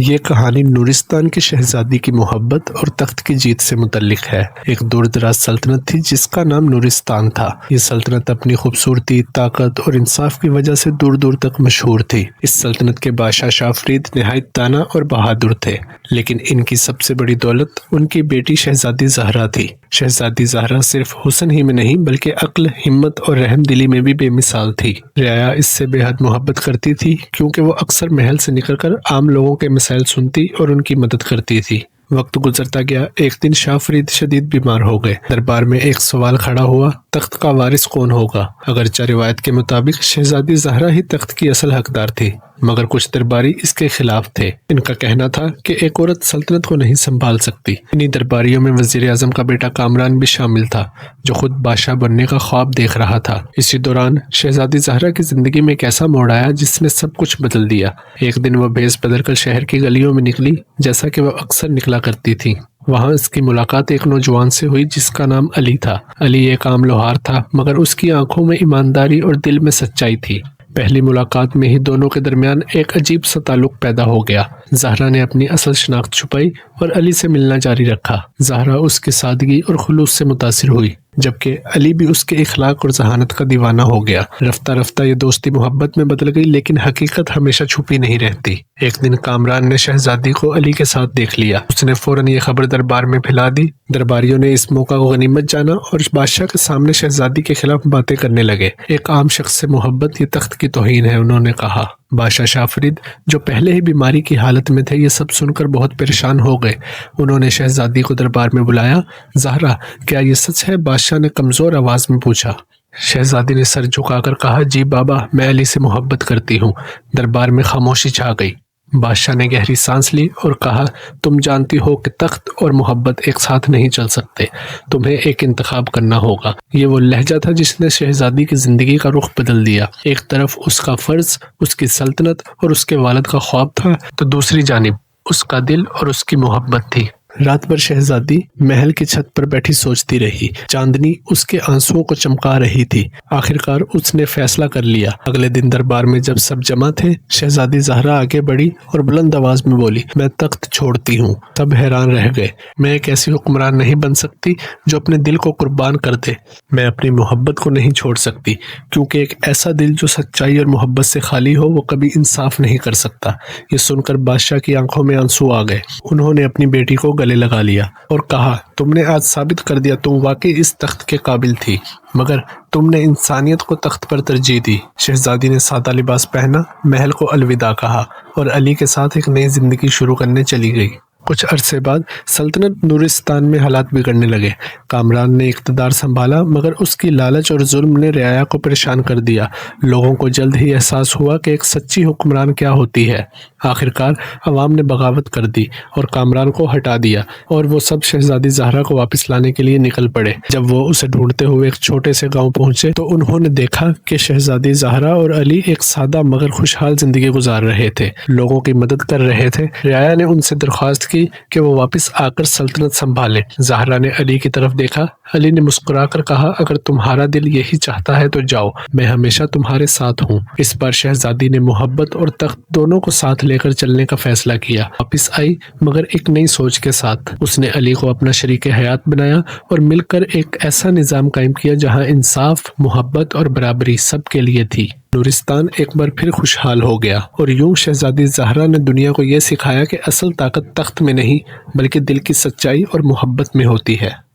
یہ کہانی نورستان کی شہزادی کی محبت اور تخت کی جیت سے متعلق ہے۔ ایک دور دراز سلطنت تھی جس کا نام نورستان تھا۔ یہ سلطنت اپنی خوبصورتی، طاقت اور انصاف کی وجہ سے دور دور تک مشہور تھی۔ اس سلطنت کے بادشاہ شاہ فرید نہایت دانا اور بہادر تھے، لیکن ان کی سب سے بڑی دولت ان کی بیٹی شہزادی زہرا تھی۔ شہزادی زہرا صرف حسن ہی میں نہیں بلکہ عقل، ہمت اور رحم دلی میں بھی بے مثال تھی۔ رعایا اس سے بے حد محبت کرتی تھی کیونکہ وہ اکثر محل سے نکل کر عام لوگوں کے مسائل سنتی اور ان کی مدد کرتی تھی۔ وقت گزرتا گیا۔ ایک دن شاہ فرید شدید بیمار ہو گئے۔ دربار میں ایک سوال کھڑا ہوا، تخت کا وارث کون ہوگا؟ اگرچہ روایت کے مطابق شہزادی زہرا ہی تخت کی اصل حقدار تھی، مگر کچھ درباری اس کے خلاف تھے۔ ان کا کہنا تھا کہ ایک عورت سلطنت کو نہیں سنبھال سکتی۔ انہی درباریوں میں وزیر اعظم کا بیٹا کامران بھی شامل تھا، جو خود بادشاہ بننے کا خواب دیکھ رہا تھا۔ اسی دوران شہزادی زہرا کی زندگی میں ایک ایسا موڑ آیا جس نے سب کچھ بدل دیا۔ ایک دن وہ بھیس بدل کر شہر کی گلیوں میں نکلی، جیسا کہ وہ اکثر نکلا کرتی تھی۔ وہاں اس کی ملاقات ایک نوجوان سے ہوئی جس کا نام علی تھا۔ علی ایک عام لوہار تھا، مگر اس کی آنکھوں میں ایمانداری اور دل میں سچائی تھی۔ پہلی ملاقات میں ہی دونوں کے درمیان ایک عجیب سا تعلق پیدا ہو گیا۔ زہرا نے اپنی اصل شناخت چھپائی اور علی سے ملنا جاری رکھا۔ زہرا اس کی سادگی اور خلوص سے متاثر ہوئی، جبکہ علی بھی اس کے اخلاق اور ذہانت کا دیوانہ ہو گیا۔ رفتہ رفتہ یہ دوستی محبت میں بدل گئی، لیکن حقیقت ہمیشہ چھپی نہیں رہتی۔ ایک دن کامران نے شہزادی کو علی کے ساتھ دیکھ لیا۔ اس نے فوراً یہ خبر دربار میں پھیلا دی۔ درباریوں نے اس موقع کو غنیمت جانا اور بادشاہ کے سامنے شہزادی کے خلاف باتیں کرنے لگے۔ ایک عام شخص سے محبت یہ تخت کی توہین ہے، انہوں نے کہا۔ بادشاہ شاہ فرید، جو پہلے ہی بیماری کی حالت میں تھے، یہ سب سن کر بہت پریشان ہو گئے۔ انہوں نے شہزادی کو دربار میں بلایا۔ زہرا، کیا یہ سچ ہے؟ بادشاہ نے کمزور آواز میں پوچھا۔ شہزادی نے سر جھکا کر کہا، جی بابا، میں علی سے محبت کرتی ہوں۔ دربار میں خاموشی چھا گئی۔ بادشاہ نے گہری سانس لی اور کہا، تم جانتی ہو کہ تخت اور محبت ایک ساتھ نہیں چل سکتے۔ تمہیں ایک انتخاب کرنا ہوگا۔ یہ وہ لہجہ تھا جس نے شہزادی کی زندگی کا رخ بدل دیا۔ ایک طرف اس کا فرض، اس کی سلطنت اور اس کے والد کا خواب تھا، تو دوسری جانب اس کا دل اور اس کی محبت تھی۔ رات بھر شہزادی محل کی چھت پر بیٹھی سوچتی رہی۔ چاندنی اس کے آنسوؤں کو چمکا رہی تھی۔ آخرکار اس نے فیصلہ کر لیا۔ اگلے دن دربار میں جب سب جمع تھے، شہزادی زہرا آگے بڑھی اور بلند آواز میں بولی، میں تخت چھوڑتی ہوں۔ سب حیران رہ گئے۔ میں ایک ایسی حکمران نہیں بن سکتی جو اپنے دل کو قربان کر دے۔ میں اپنی محبت کو نہیں چھوڑ سکتی، کیونکہ ایک ایسا دل جو سچائی اور محبت سے خالی ہو وہ کبھی انصاف نہیں کر سکتا۔ یہ سن کر بادشاہ کی آنکھوں میں آنسو آ گئے۔ انہوں نے اپنی بیٹی کو گلے لگا لیا اور کہا، تم نے آج ثابت کر دیا تم واقعی اس تخت کے قابل تھی، مگر تم نے انسانیت کو تخت پر ترجیح دی۔ شہزادی نے سادہ لباس پہنا، محل کو الوداع کہا اور علی کے ساتھ ایک نئی زندگی شروع کرنے چلی گئی۔ کچھ عرصے بعد سلطنت نورستان میں حالات بگڑنے لگے۔ کامران نے اقتدار سنبھالا، مگر اس کی لالچ اور ظلم نے رعایا کو پریشان کر دیا۔ لوگوں کو جلد ہی احساس ہوا کہ ایک سچی حکمران کیا ہوتی ہے۔ آخرکار عوام نے بغاوت کر دی اور کامران کو ہٹا دیا، اور وہ سب شہزادی زہرا کو واپس لانے کے لیے نکل پڑے۔ جب وہ اسے ڈھونڈتے ہوئے ایک چھوٹے سے گاؤں پہنچے تو انہوں نے دیکھا کہ شہزادی زہرا اور علی ایک سادہ مگر خوشحال زندگی گزار رہے تھے، لوگوں کی مدد کر رہے تھے۔ رعایا نے ان سے درخواست کی کہ وہ واپس آ کر سلطنت سنبھالیں۔ زہرا نے علی کی طرف دیکھا۔ علی نے مسکرا کر کہا، اگر تمہارا دل یہی چاہتا ہے تو جاؤ، میں ہمیشہ تمہارے ساتھ ہوں۔ اس بار شہزادی نے محبت اور تخت دونوں کو ساتھ لے کر چلنے کا فیصلہ کیا۔ واپس آئی، مگر ایک نئی سوچ کے ساتھ۔ اس نے علی کو اپنا شریک حیات بنایا اور مل کر ایک ایسا نظام قائم کیا جہاں انصاف، محبت اور برابری سب کے لیے تھی۔ نورستان ایک بار پھر خوشحال ہو گیا، اور یوں شہزادی زہرا نے دنیا کو یہ سکھایا کہ اصل طاقت تخت میں نہیں بلکہ دل کی سچائی اور محبت میں ہوتی ہے۔